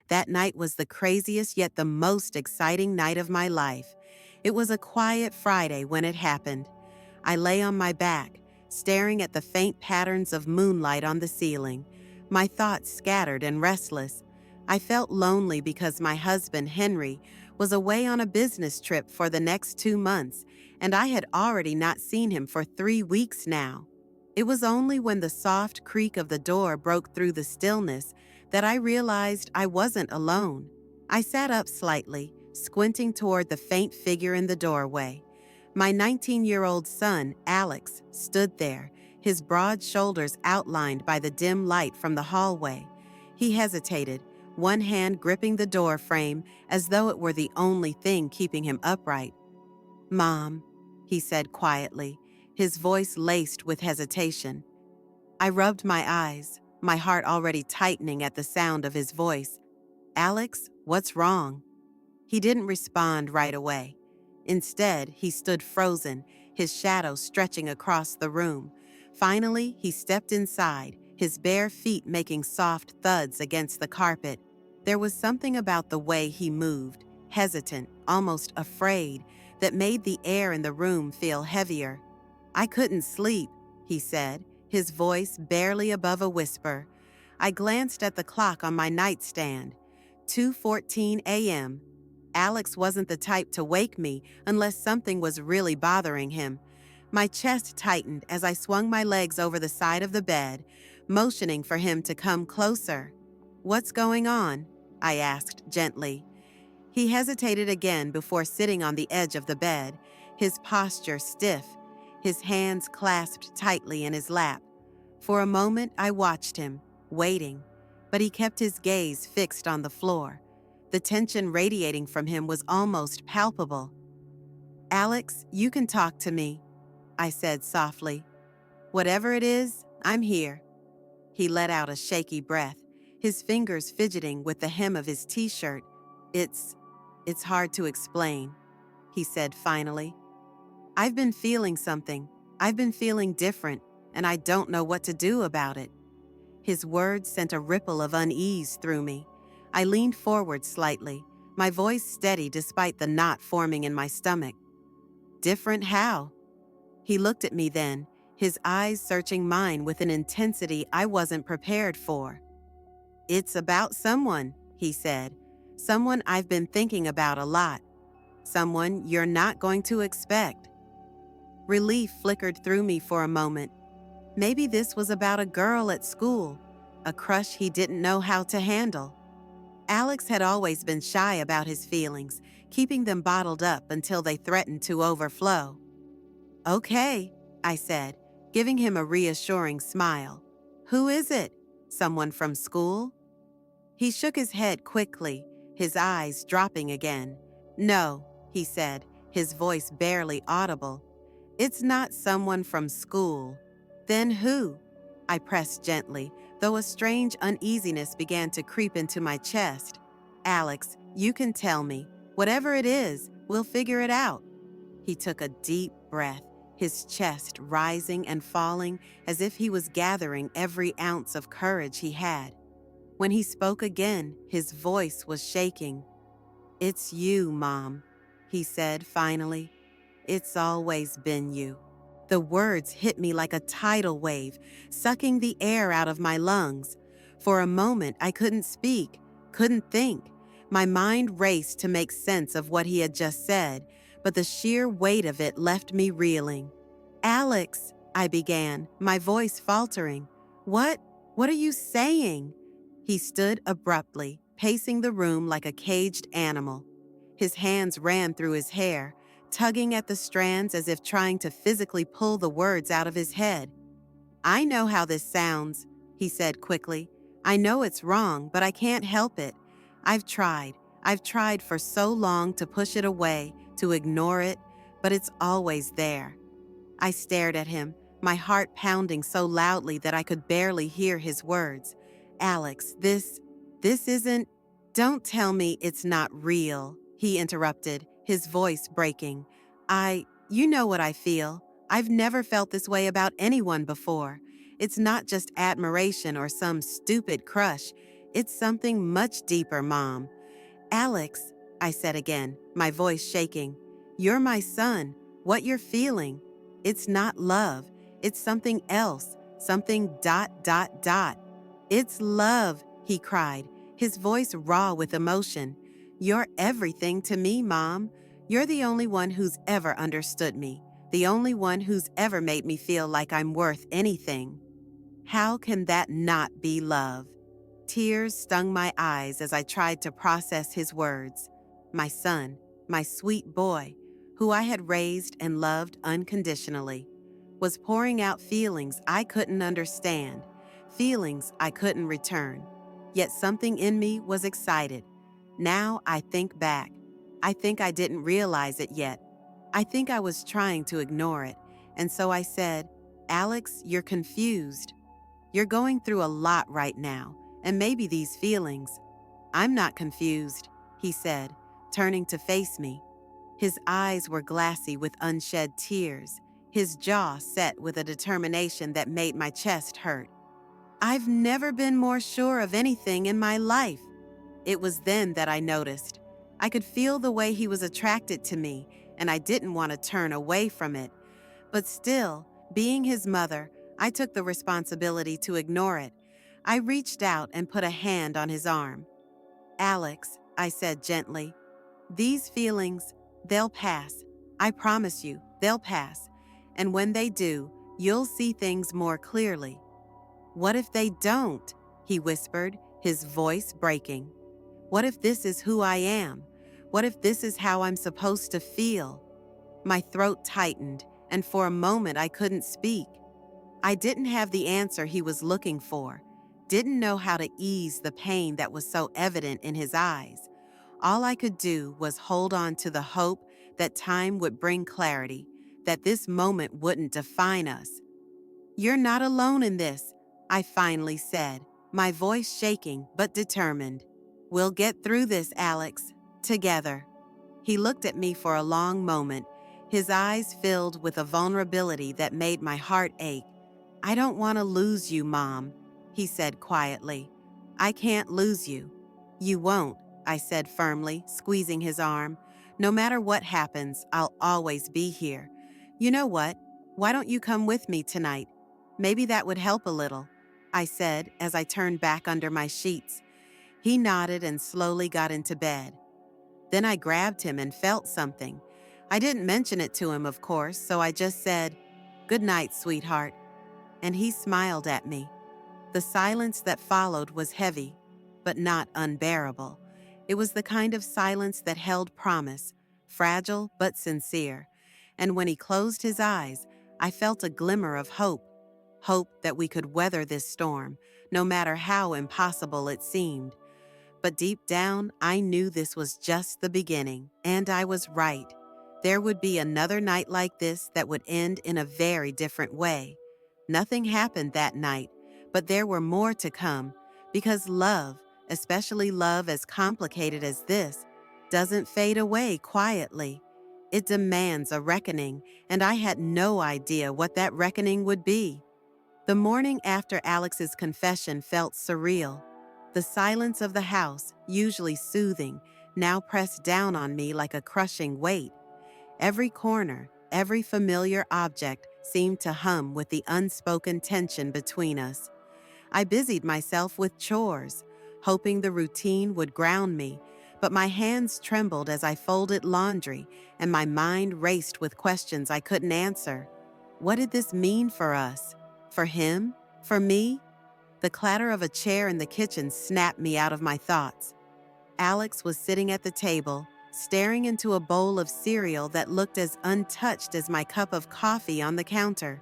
That night was the craziest yet the most exciting night of my life. It was a quiet Friday when it happened. I lay on my back, staring at the faint patterns of moonlight on the ceiling, my thoughts scattered and restless. I felt lonely because my husband, Henry, was away on a business trip for the next 2 months, and I had already not seen him for 3 weeks now. It was only when the soft creak of the door broke through the stillness that I realized I wasn't alone. I sat up slightly, squinting toward the faint figure in the doorway. My 19-year-old son, Alex, stood there, his broad shoulders outlined by the dim light from the hallway. He hesitated, one hand gripping the doorframe as though it were the only thing keeping him upright. "Mom," he said quietly, his voice laced with hesitation. I rubbed my eyes, my heart already tightening at the sound of his voice. "Alex, what's wrong?" He didn't respond right away. Instead, he stood frozen, his shadow stretching across the room. Finally, he stepped inside, his bare feet making soft thuds against the carpet. There was something about the way he moved, hesitant, almost afraid, that made the air in the room feel heavier. "I couldn't sleep," he said, his voice barely above a whisper. I glanced at the clock on my nightstand. 2:14 a.m. Alex wasn't the type to wake me unless something was really bothering him. My chest tightened as I swung my legs over the side of the bed, motioning for him to come closer. "What's going on?" I asked gently. He hesitated again before sitting on the edge of the bed, his posture stiff, his hands clasped tightly in his lap. For a moment, I watched him, waiting, but he kept his gaze fixed on the floor. The tension radiating from him was almost palpable. "Alex, you can talk to me," I said softly. "Whatever it is, I'm here." He let out a shaky breath, his fingers fidgeting with the hem of his t-shirt. It's hard to explain," he said finally. "I've been feeling something. I've been feeling different, and I don't know what to do about it." His words sent a ripple of unease through me. I leaned forward slightly, my voice steady despite the knot forming in my stomach. "Different how?" He looked at me then, his eyes searching mine with an intensity I wasn't prepared for. "It's about someone," he said. "Someone I've been thinking about a lot. Someone you're not going to expect." Relief flickered through me for a moment. Maybe this was about a girl at school, a crush he didn't know how to handle. Alex had always been shy about his feelings, keeping them bottled up until they threatened to overflow. "Okay," I said, giving him a reassuring smile. "Who is it? Someone from school?" He shook his head quickly, his eyes dropping again. "No," he said, his voice barely audible. "It's not someone from school." "Then who?" I pressed gently, though a strange uneasiness began to creep into my chest. "Alex, you can tell me. Whatever it is, we'll figure it out." He took a deep breath, his chest rising and falling as if he was gathering every ounce of courage he had. When he spoke again, his voice was shaking. "It's you, Mom," he said finally. "It's always been you." The words hit me like a tidal wave, sucking the air out of my lungs. For a moment, I couldn't speak, couldn't think. My mind raced to make sense of what he had just said, but the sheer weight of it left me reeling. "Alex," I began, my voice faltering. What are you saying?" He stood abruptly, pacing the room like a caged animal. His hands ran through his hair, tugging at the strands as if trying to physically pull the words out of his head. "I know how this sounds," he said quickly. "I know it's wrong, but I can't help it. I've tried. I've tried for so long to push it away, to ignore it, but it's always there." I stared at him, my heart pounding so loudly that I could barely hear his words. "Alex, this isn't—" "Don't tell me it's not real," he interrupted, his voice breaking. You know what I feel. I've never felt this way about anyone before. It's not just admiration or some stupid crush. It's something much deeper, Mom. Alex, I said again, my voice shaking. You're my son. What you're feeling. It's not love. It's something else. Something ... It's love, he cried, his voice raw with emotion. You're everything to me, Mom. You're the only one who's ever understood me. The only one who's ever made me feel like I'm worth anything. How can that not be love? Tears stung my eyes as I tried to process his words. My son, my sweet boy, who I had raised and loved unconditionally, was pouring out feelings I couldn't understand, feelings I couldn't return. Yet something in me was excited. Now I think back. I think I didn't realize it yet. I think I was trying to ignore it. And so I said, Alex, you're confused. You're going through a lot right now, and maybe these feelings. I'm not confused, he said, turning to face me. His eyes were glassy with unshed tears, his jaw set with a determination that made my chest hurt. I've never been more sure of anything in my life. It was then that I noticed. I could feel the way he was attracted to me, and I didn't want to turn away from it. But still, being his mother, I took the responsibility to ignore it. I reached out and put a hand on his arm. Alex, I said gently, these feelings, they'll pass. I promise you, they'll pass. And when they do, you'll see things more clearly. What if they don't? He whispered, his voice breaking. What if this is who I am? What if this is how I'm supposed to feel? My throat tightened, and for a moment I couldn't speak. I didn't have the answer he was looking for, didn't know how to ease the pain that was so evident in his eyes. All I could do was hold on to the hope that time would bring clarity, that this moment wouldn't define us. You're not alone in this, I finally said, my voice shaking but determined. We'll get through this, Alex, together. He looked at me for a long moment, his eyes filled with a vulnerability that made my heart ache. I don't want to lose you, Mom, he said quietly. I can't lose you. You won't, I said firmly, squeezing his arm. No matter what happens, I'll always be here. You know what? Why don't you come with me tonight? Maybe that would help a little, I said as I turned back under my sheets. He nodded and slowly got into bed. Then I grabbed him and felt something. I didn't mention it to him, of course, so I just said, "Good night, sweetheart." And he smiled at me. The silence that followed was heavy, but not unbearable. It was the kind of silence that held promise, fragile but sincere. And when he closed his eyes, I felt a glimmer of hope. Hope that we could weather this storm, no matter how impossible it seemed. But deep down, I knew this was just the beginning, and I was right. There would be another night like this that would end in a very different way. Nothing happened that night, but there were more to come, because love, especially love as complicated as this, doesn't fade away quietly. It demands a reckoning, and I had no idea what that reckoning would be. The morning after Alex's confession felt surreal. The silence of the house, usually soothing, now pressed down on me like a crushing weight. Every corner, every familiar object seemed to hum with the unspoken tension between us. I busied myself with chores, hoping the routine would ground me, but my hands trembled as I folded laundry, and my mind raced with questions I couldn't answer. What did this mean for us? For him? For me? The clatter of a chair in the kitchen snapped me out of my thoughts. Alex was sitting at the table, staring into a bowl of cereal that looked as untouched as my cup of coffee on the counter.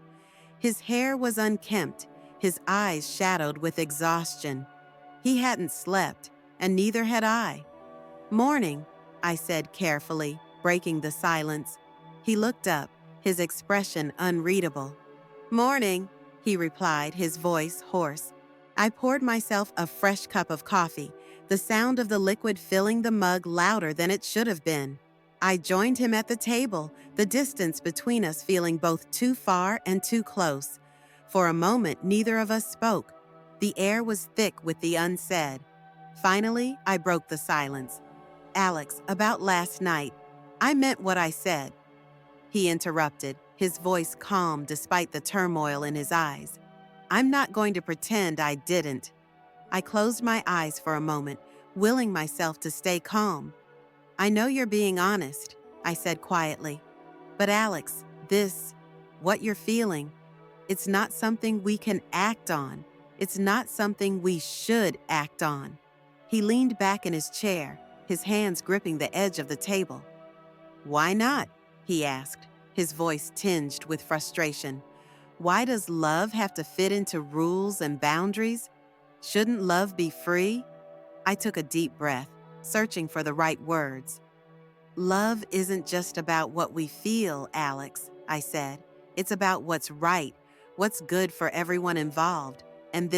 His hair was unkempt, his eyes shadowed with exhaustion. He hadn't slept, and neither had I. "Morning," I said carefully, breaking the silence. He looked up, his expression unreadable. "Morning," he replied, his voice hoarse. I poured myself a fresh cup of coffee, the sound of the liquid filling the mug louder than it should have been. I joined him at the table, the distance between us feeling both too far and too close. For a moment, neither of us spoke. The air was thick with the unsaid. Finally, I broke the silence. Alex, about last night, I meant what I said. He interrupted, his voice calm despite the turmoil in his eyes. I'm not going to pretend I didn't. I closed my eyes for a moment, willing myself to stay calm. I know you're being honest, I said quietly. But Alex, what you're feeling, it's not something we can act on. It's not something we should act on. He leaned back in his chair, his hands gripping the edge of the table. Why not? He asked, his voice tinged with frustration. Why does love have to fit into rules and boundaries? Shouldn't love be free? I took a deep breath, searching for the right words. Love isn't just about what we feel, Alex, I said. It's about what's right, what's good for everyone involved. And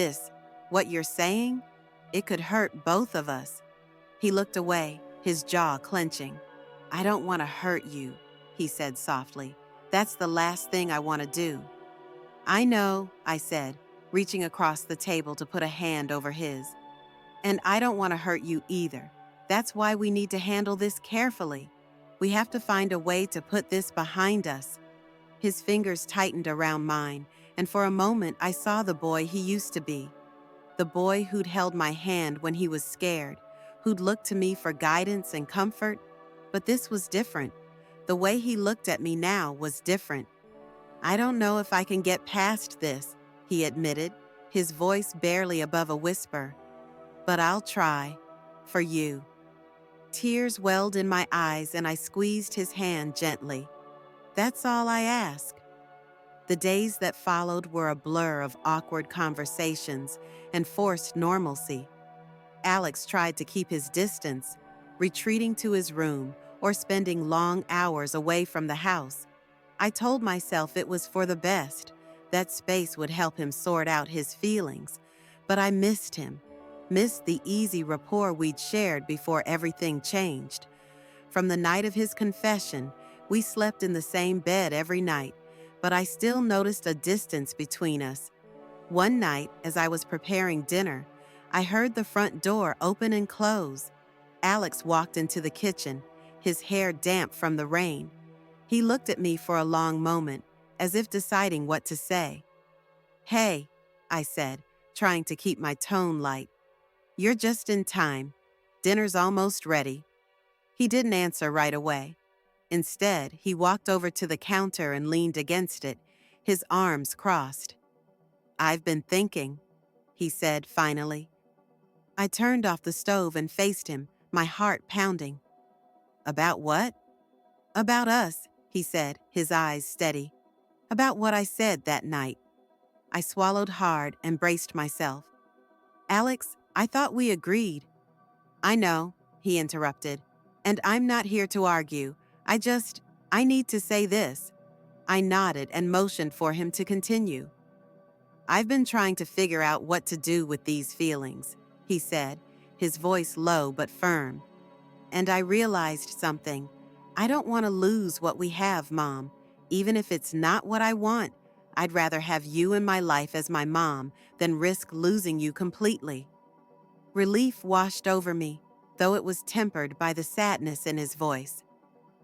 what you're saying, it could hurt both of us. He looked away, his jaw clenching. I don't want to hurt you, he said softly. That's the last thing I want to do. I know, I said, reaching across the table to put a hand over his. And I don't want to hurt you either. That's why we need to handle this carefully. We have to find a way to put this behind us. His fingers tightened around mine, and for a moment I saw the boy he used to be. The boy who'd held my hand when he was scared, who'd looked to me for guidance and comfort. But this was different. The way he looked at me now was different. I don't know if I can get past this, he admitted, his voice barely above a whisper. But I'll try. For you. Tears welled in my eyes and I squeezed his hand gently. That's all I ask. The days that followed were a blur of awkward conversations and forced normalcy. Alex tried to keep his distance, retreating to his room or spending long hours away from the house. I told myself it was for the best, that space would help him sort out his feelings, but I missed him. Missed the easy rapport we'd shared before everything changed. From the night of his confession, we slept in the same bed every night, but I still noticed a distance between us. One night, as I was preparing dinner, I heard the front door open and close. Alex walked into the kitchen, his hair damp from the rain. He looked at me for a long moment, as if deciding what to say. Hey, I said, trying to keep my tone light. You're just in time. Dinner's almost ready. He didn't answer right away. Instead, he walked over to the counter and leaned against it, his arms crossed. I've been thinking, he said finally. I turned off the stove and faced him, my heart pounding. About what? About us, he said, his eyes steady. About what I said that night. I swallowed hard and braced myself. Alex, I thought we agreed. I know, he interrupted. And I'm not here to argue. I need to say this. I nodded and motioned for him to continue. I've been trying to figure out what to do with these feelings, he said, his voice low but firm. And I realized something. I don't want to lose what we have, Mom. Even if it's not what I want, I'd rather have you in my life as my mom than risk losing you completely. Relief washed over me, though it was tempered by the sadness in his voice.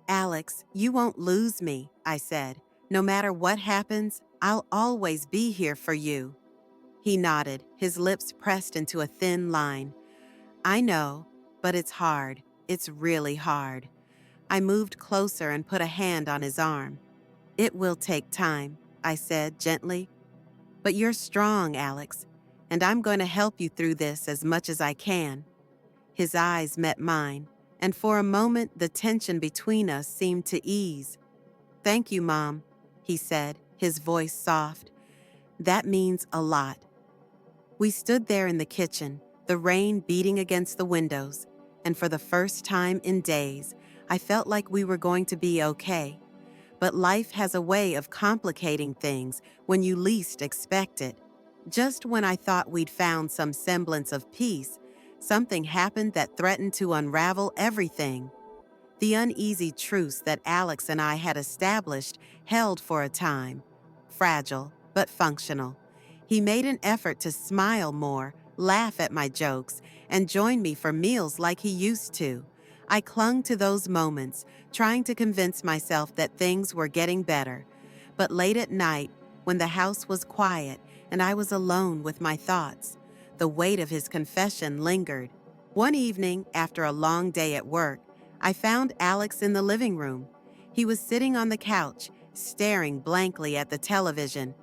Alex, you won't lose me, I said. No matter what happens, I'll always be here for you. He nodded, his lips pressed into a thin line. I know, but it's hard. It's really hard. I moved closer and put a hand on his arm. It will take time, I said gently. But you're strong, Alex, and I'm going to help you through this as much as I can. His eyes met mine, and for a moment the tension between us seemed to ease. Thank you, Mom, he said, his voice soft. That means a lot. We stood there in the kitchen, the rain beating against the windows, and for the first time in days, I felt like we were going to be okay. But life has a way of complicating things when you least expect it. Just when I thought we'd found some semblance of peace, something happened that threatened to unravel everything. The uneasy truce that Alex and I had established held for a time, fragile but functional. He made an effort to smile more, laugh at my jokes, and join me for meals like he used to. I clung to those moments, trying to convince myself that things were getting better. But late at night, when the house was quiet and I was alone with my thoughts, the weight of his confession lingered. One evening, after a long day at work, I found Alex in the living room. He was sitting on the couch, staring blankly at the television.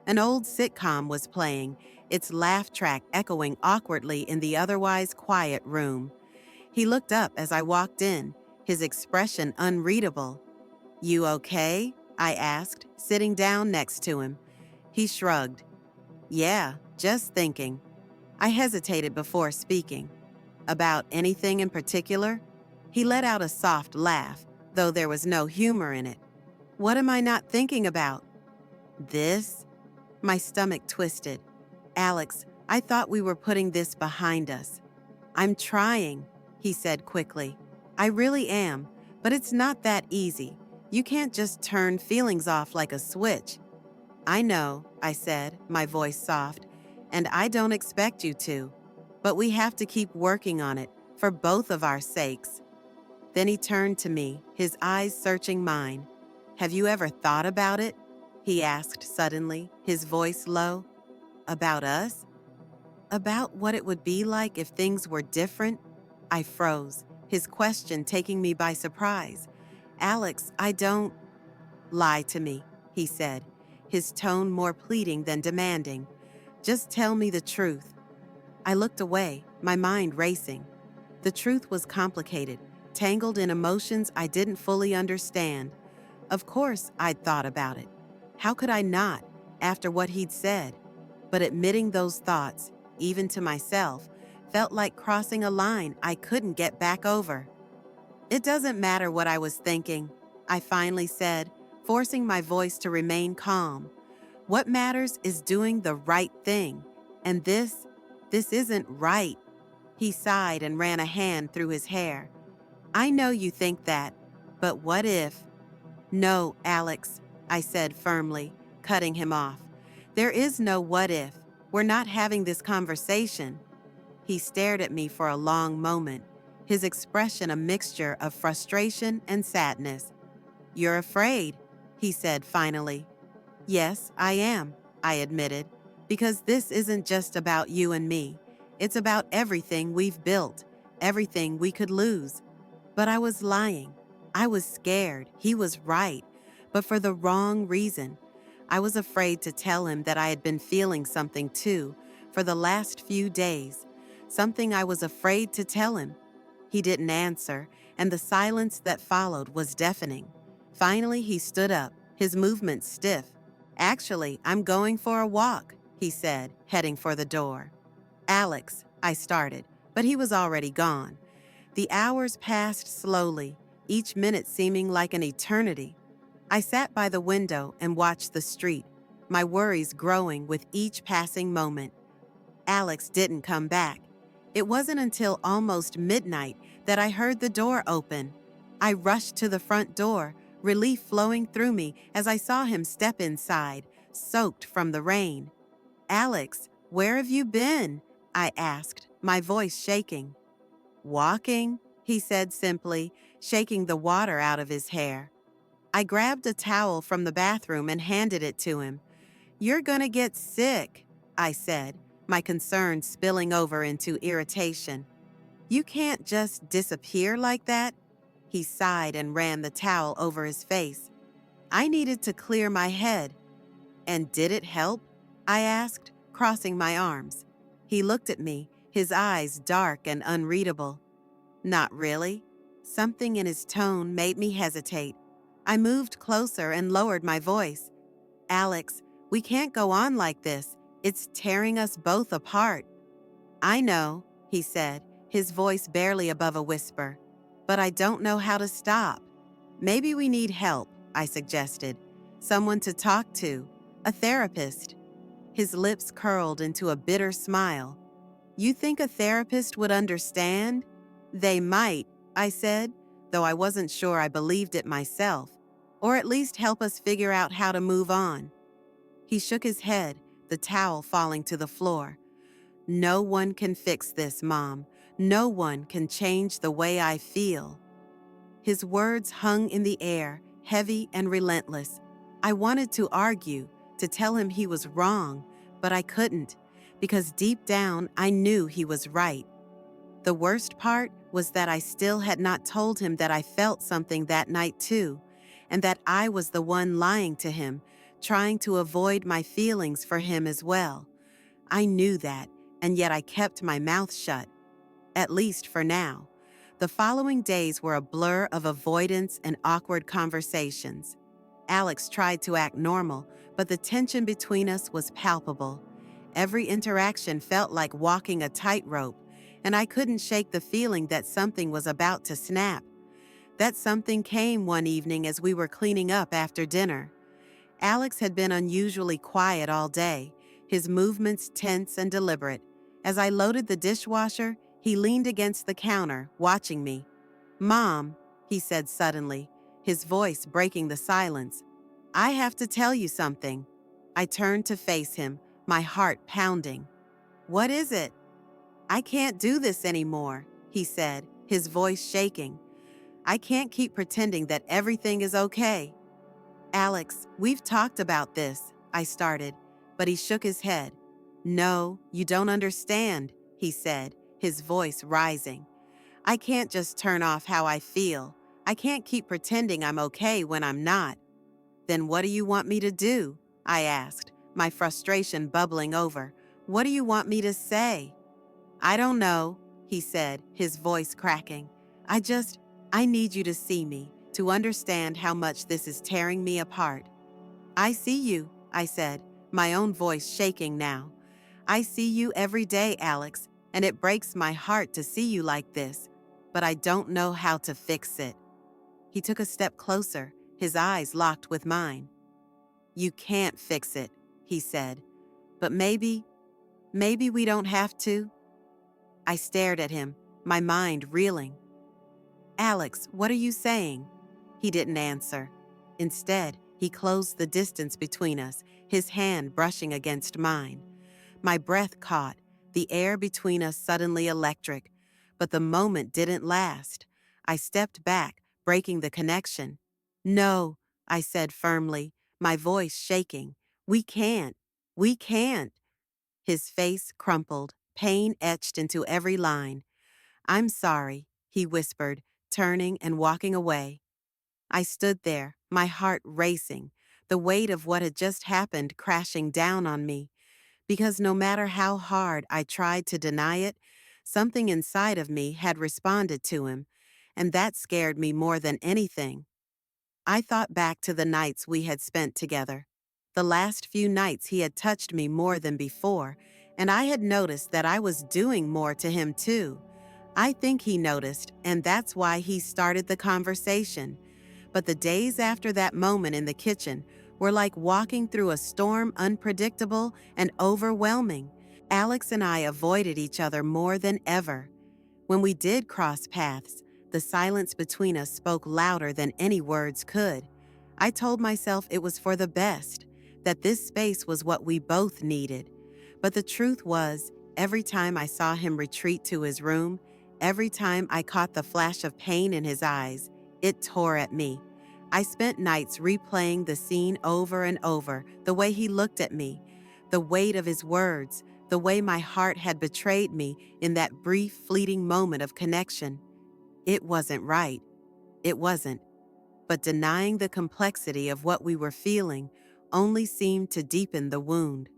An old sitcom was playing, its laugh track echoing awkwardly in the otherwise quiet room. He looked up as I walked in, his expression unreadable. "You okay?" I asked, sitting down next to him. He shrugged. "Yeah, just thinking." I hesitated before speaking. "About anything in particular?" He let out a soft laugh, though there was no humor in it. "What am I not thinking about?" "This?" My stomach twisted. "Alex, I thought we were putting this behind us." "I'm trying," he said quickly. "I really am, but it's not that easy. You can't just turn feelings off like a switch." "I know," I said, my voice soft, "and I don't expect you to. But we have to keep working on it, for both of our sakes." Then he turned to me, his eyes searching mine. "Have you ever thought about it?" he asked suddenly, his voice low. "About us? About what it would be like if things were different?" I froze, his question taking me by surprise. "Alex, I don't—" "Lie to me," he said, his tone more pleading than demanding. "Just tell me the truth." I looked away, my mind racing. The truth was complicated, tangled in emotions I didn't fully understand. Of course, I'd thought about it. How could I not, after what he'd said? But admitting those thoughts, even to myself, felt like crossing a line I couldn't get back over. "It doesn't matter what I was thinking," I finally said, forcing my voice to remain calm. "What matters is doing the right thing. And this isn't right." He sighed and ran a hand through his hair. "I know you think that, but what if—" "No, Alex," I said firmly, cutting him off. "There is no what if. We're not having this conversation." He stared at me for a long moment, his expression a mixture of frustration and sadness. "You're afraid," he said finally. "Yes, I am," I admitted, "because this isn't just about you and me. It's about everything we've built, everything we could lose." But I was lying. I was scared. He was right, but for the wrong reason. I was afraid to tell him that I had been feeling something too for the last few days, something I was afraid to tell him. He didn't answer, and the silence that followed was deafening. Finally, he stood up, his movements stiff. "Actually, I'm going for a walk," he said, heading for the door. "Alex," I started, but he was already gone. The hours passed slowly, each minute seeming like an eternity. I sat by the window and watched the street, my worries growing with each passing moment. Alex didn't come back. It wasn't until almost midnight that I heard the door open. I rushed to the front door, relief flowing through me as I saw him step inside, soaked from the rain. "Alex, where have you been?" I asked, my voice shaking. "Walking," he said simply, shaking the water out of his hair. I grabbed a towel from the bathroom and handed it to him. "You're gonna get sick," I said, my concern spilling over into irritation. "You can't just disappear like that." He sighed and ran the towel over his face. I needed to clear my head. "And did it help?" I asked, crossing my arms. He looked at me, his eyes dark and unreadable. "Not really." Something in his tone made me hesitate. I moved closer and lowered my voice. "Alex, we can't go on like this. It's tearing us both apart." "I know," he said, his voice barely above a whisper. "But I don't know how to stop." "Maybe we need help," I suggested. "Someone to talk to. A therapist." His lips curled into a bitter smile. "You think a therapist would understand?" "They might," I said, though I wasn't sure I believed it myself. "Or at least help us figure out how to move on." He shook his head, the towel falling to the floor. No one can fix this, Mom. No one can change the way I feel. His words hung in the air, heavy and relentless. I wanted to argue, to tell him he was wrong, but I couldn't, because deep down I knew he was right. The worst part was that I still had not told him that I felt something that night too, and that I was the one lying to him, trying to avoid my feelings for him as well. I knew that, and yet I kept my mouth shut, at least for now. The following days were a blur of avoidance and awkward conversations. Alex tried to act normal, but the tension between us was palpable. Every interaction felt like walking a tightrope, and I couldn't shake the feeling that something was about to snap. That something came one evening as we were cleaning up after dinner. Alex had been unusually quiet all day, his movements tense and deliberate. As I loaded the dishwasher, he leaned against the counter, watching me. "Mom," he said suddenly, his voice breaking the silence, "I have to tell you something." I turned to face him, my heart pounding. "What is it?" "I can't do this anymore," he said, his voice shaking. "I can't keep pretending that everything is okay." "Alex, we've talked about this," I started, but he shook his head. "No, you don't understand," he said, his voice rising. "I can't just turn off how I feel. I can't keep pretending I'm okay when I'm not." "Then what do you want me to do?" I asked, my frustration bubbling over. "What do you want me to say?" "I don't know," he said, his voice cracking. I need you to see me, to understand how much this is tearing me apart." "I see you," I said, my own voice shaking now. "I see you every day, Alex, and it breaks my heart to see you like this, but I don't know how to fix it." He took a step closer, his eyes locked with mine. "You can't fix it," he said, "but maybe we don't have to." I stared at him, my mind reeling. "Alex, what are you saying?" He didn't answer. Instead, he closed the distance between us, his hand brushing against mine. My breath caught, the air between us suddenly electric, but the moment didn't last. I stepped back, breaking the connection. "No," I said firmly, my voice shaking. "We can't. We can't." His face crumpled, pain etched into every line. "I'm sorry," he whispered, turning and walking away. I stood there, my heart racing, the weight of what had just happened crashing down on me, because no matter how hard I tried to deny it, something inside of me had responded to him, and that scared me more than anything. I thought back to the nights we had spent together. The last few nights he had touched me more than before, and I had noticed that I was doing more to him too. I think he noticed, and that's why he started the conversation. But the days after that moment in the kitchen were like walking through a storm, unpredictable and overwhelming. Alex and I avoided each other more than ever. When we did cross paths, the silence between us spoke louder than any words could. I told myself it was for the best, that this space was what we both needed. But the truth was, every time I saw him retreat to his room, every time I caught the flash of pain in his eyes, it tore at me. I spent nights replaying the scene over and over, the way he looked at me, the weight of his words, the way my heart had betrayed me in that brief, fleeting moment of connection. It wasn't right. It wasn't. But denying the complexity of what we were feeling only seemed to deepen the wound.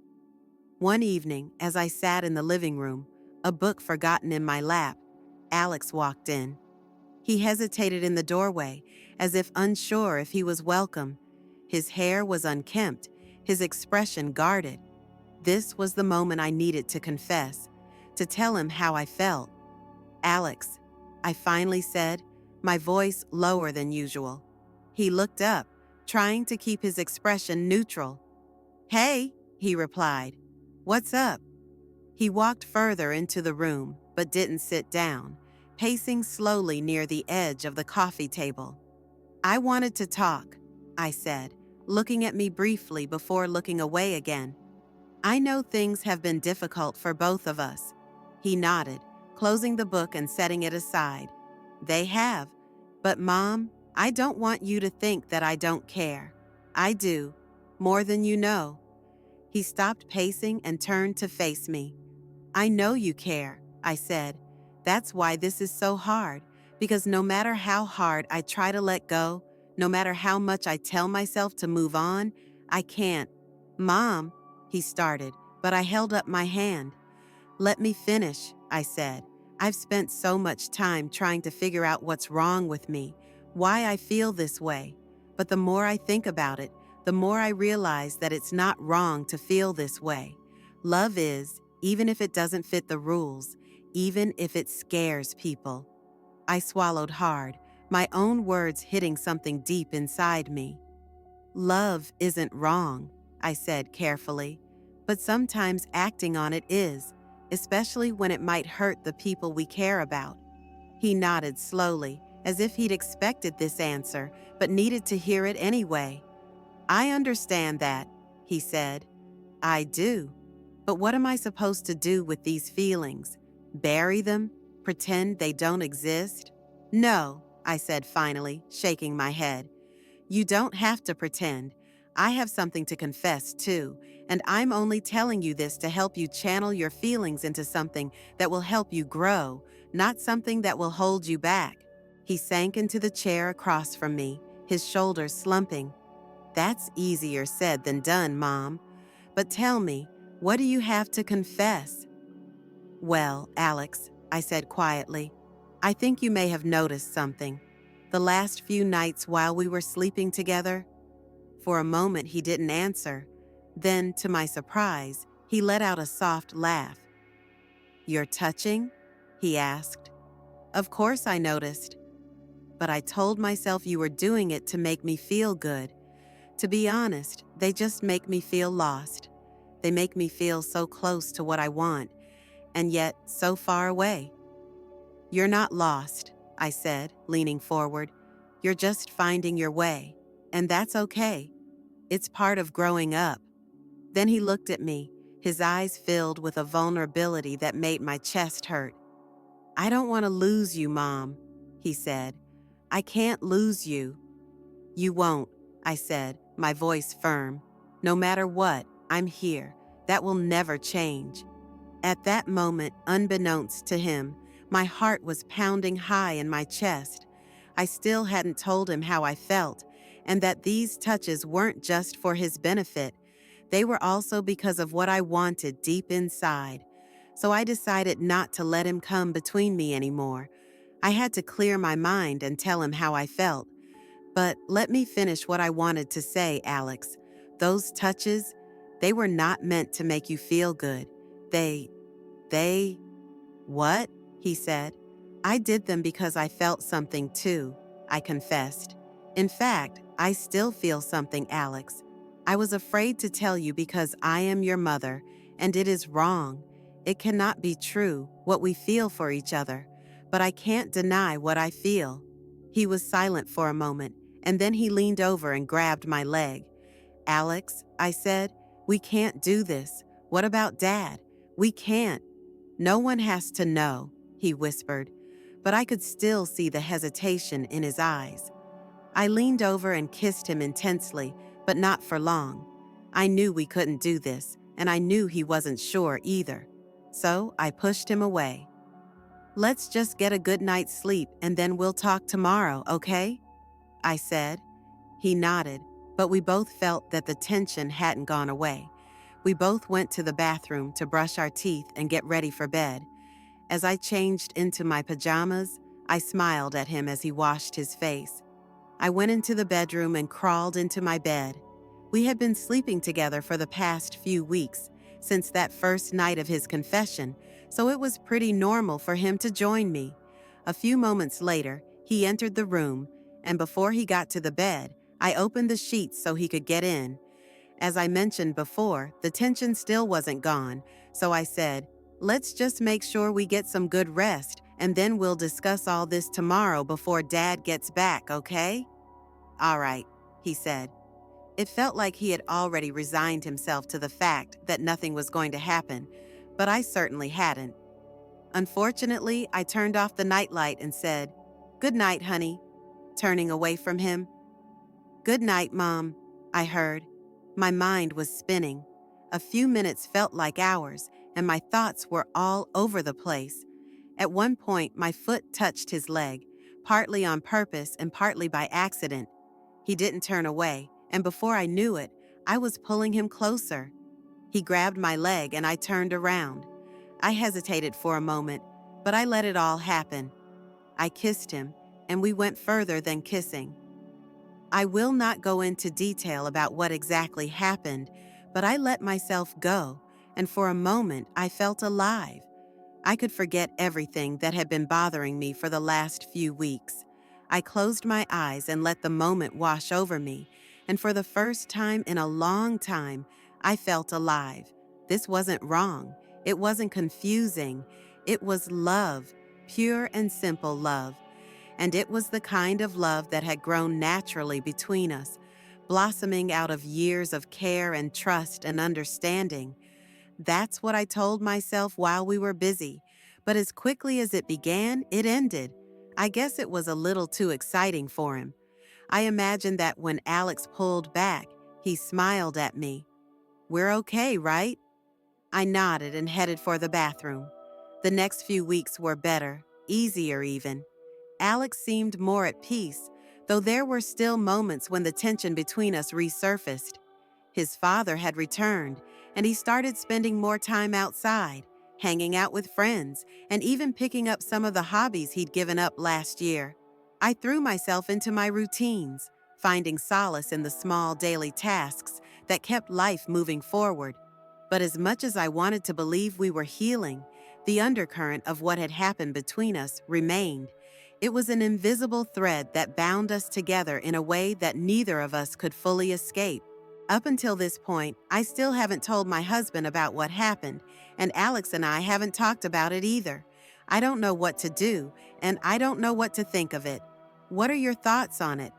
One evening, as I sat in the living room, a book forgotten in my lap, Alex walked in. He hesitated in the doorway, as if unsure if he was welcome. His hair was unkempt, his expression guarded. This was the moment I needed to confess, to tell him how I felt. "Alex," I finally said, my voice lower than usual. He looked up, trying to keep his expression neutral. "Hey," he replied. "What's up?" He walked further into the room, but didn't sit down, pacing slowly near the edge of the coffee table. "I wanted to talk," I said, looking at me briefly before looking away again. I know things have been difficult for both of us. He nodded, closing the book and setting it aside. They have. But Mom, I don't want you to think that I don't care. I do. More than you know. He stopped pacing and turned to face me. I know you care, I said. That's why this is so hard, because no matter how hard I try to let go, no matter how much I tell myself to move on, I can't. Mom, he started, but I held up my hand. Let me finish, I said. I've spent so much time trying to figure out what's wrong with me, why I feel this way. But the more I think about it, the more I realize that it's not wrong to feel this way. Love is, even if it doesn't fit the rules, even if it scares people. I swallowed hard, my own words hitting something deep inside me. Love isn't wrong, I said carefully, but sometimes acting on it is, especially when it might hurt the people we care about. He nodded slowly, as if he'd expected this answer, but needed to hear it anyway. I understand that, he said. I do. But what am I supposed to do with these feelings? Bury them? Pretend they don't exist? No, I said finally, shaking my head. You don't have to pretend. I have something to confess, too, and I'm only telling you this to help you channel your feelings into something that will help you grow, not something that will hold you back. He sank into the chair across from me, his shoulders slumping. That's easier said than done, Mom. But tell me, what do you have to confess? Well, Alex, I said quietly, I think you may have noticed something. The last few nights while we were sleeping together. For a moment he didn't answer. Then, to my surprise, he let out a soft laugh. You're touching? He asked. Of course I noticed. But I told myself you were doing it to make me feel good. To be honest, they just make me feel lost. They make me feel so close to what I want, and yet so far away. You're not lost, I said, leaning forward. You're just finding your way, and that's okay. It's part of growing up. Then he looked at me, his eyes filled with a vulnerability that made my chest hurt. I don't want to lose you, Mom, he said. I can't lose you. You won't, I said, my voice firm. No matter what, I'm here. That will never change. At that moment, unbeknownst to him, my heart was pounding high in my chest. I still hadn't told him how I felt, and that these touches weren't just for his benefit. They were also because of what I wanted deep inside. So I decided not to let him come between me anymore. I had to clear my mind and tell him how I felt. But let me finish what I wanted to say, Alex. Those touches, they were not meant to make you feel good. They, what? He said. I did them because I felt something too, I confessed. In fact, I still feel something, Alex. I was afraid to tell you because I am your mother, and it is wrong. It cannot be true, what we feel for each other, but I can't deny what I feel. He was silent for a moment, and then he leaned over and grabbed my leg. Alex, I said, we can't do this. What about Dad? We can't. No one has to know, he whispered, but I could still see the hesitation in his eyes. I leaned over and kissed him intensely, but not for long. I knew we couldn't do this, and I knew he wasn't sure either. So I pushed him away. Let's just get a good night's sleep and then we'll talk tomorrow, okay? I said. He nodded, but we both felt that the tension hadn't gone away. We both went to the bathroom to brush our teeth and get ready for bed. As I changed into my pajamas, I smiled at him as he washed his face. I went into the bedroom and crawled into my bed. We had been sleeping together for the past few weeks, since that first night of his confession, so it was pretty normal for him to join me. A few moments later, he entered the room, and before he got to the bed, I opened the sheets so he could get in. As I mentioned before, the tension still wasn't gone, so I said, let's just make sure we get some good rest, and then we'll discuss all this tomorrow before Dad gets back, okay? All right, he said. It felt like he had already resigned himself to the fact that nothing was going to happen, but I certainly hadn't. Unfortunately, I turned off the nightlight and said, "Good night, honey," turning away from him. "Good night, Mom," I heard. My mind was spinning. A few minutes felt like hours, and my thoughts were all over the place. At one point, my foot touched his leg, partly on purpose and partly by accident. He didn't turn away, and before I knew it, I was pulling him closer. He grabbed my leg and I turned around. I hesitated for a moment, but I let it all happen. I kissed him, and we went further than kissing. I will not go into detail about what exactly happened, but I let myself go, and for a moment I felt alive. I could forget everything that had been bothering me for the last few weeks. I closed my eyes and let the moment wash over me, and for the first time in a long time, I felt alive. This wasn't wrong. It wasn't confusing. It was love, pure and simple love. And it was the kind of love that had grown naturally between us, blossoming out of years of care and trust and understanding. That's what I told myself while we were busy. But as quickly as it began, it ended. I guess it was a little too exciting for him. I imagined that when Alex pulled back, he smiled at me. "We're okay, right?" I nodded and headed for the bathroom. The next few weeks were better, easier even. Alex seemed more at peace, though there were still moments when the tension between us resurfaced. His father had returned, and he started spending more time outside, hanging out with friends, and even picking up some of the hobbies he'd given up last year. I threw myself into my routines, finding solace in the small daily tasks that kept life moving forward. But as much as I wanted to believe we were healing, the undercurrent of what had happened between us remained. It was an invisible thread that bound us together in a way that neither of us could fully escape. Up until this point, I still haven't told my husband about what happened, and Alex and I haven't talked about it either. I don't know what to do, and I don't know what to think of it. What are your thoughts on it?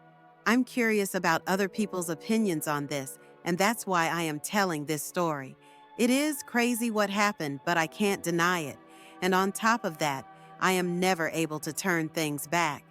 I'm curious about other people's opinions on this, and that's why I am telling this story. It is crazy what happened, but I can't deny it. And on top of that, I am never able to turn things back.